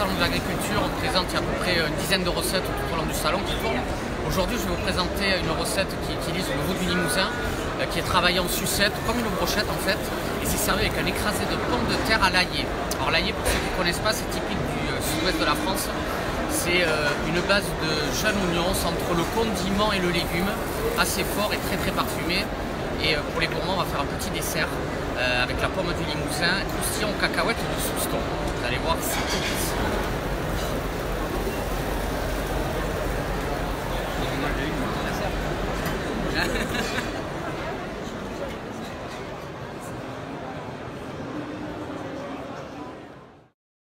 salon de l'agriculture, on présente il y a à peu près une dizaine de recettes tout au long du salon qui tournent. Aujourd'hui, je vais vous présenter une recette qui utilise le veau du Limousin, qui est travaillé en sucette, comme une brochette en fait, et c'est servi avec un écrasé de pommes de terre à l'aillé. Alors l'aillé, pour ceux qui ne connaissent pas, c'est typique du sud-ouest de la France. C'est une base de jeunes oignons entre le condiment et le légume, assez fort et très très parfumé. Et pour les gourmands, on va faire un petit dessert avec la pomme du Limousin, croustillant aux cacahuètes de Souston. Vous allez voir, c'est délicieux.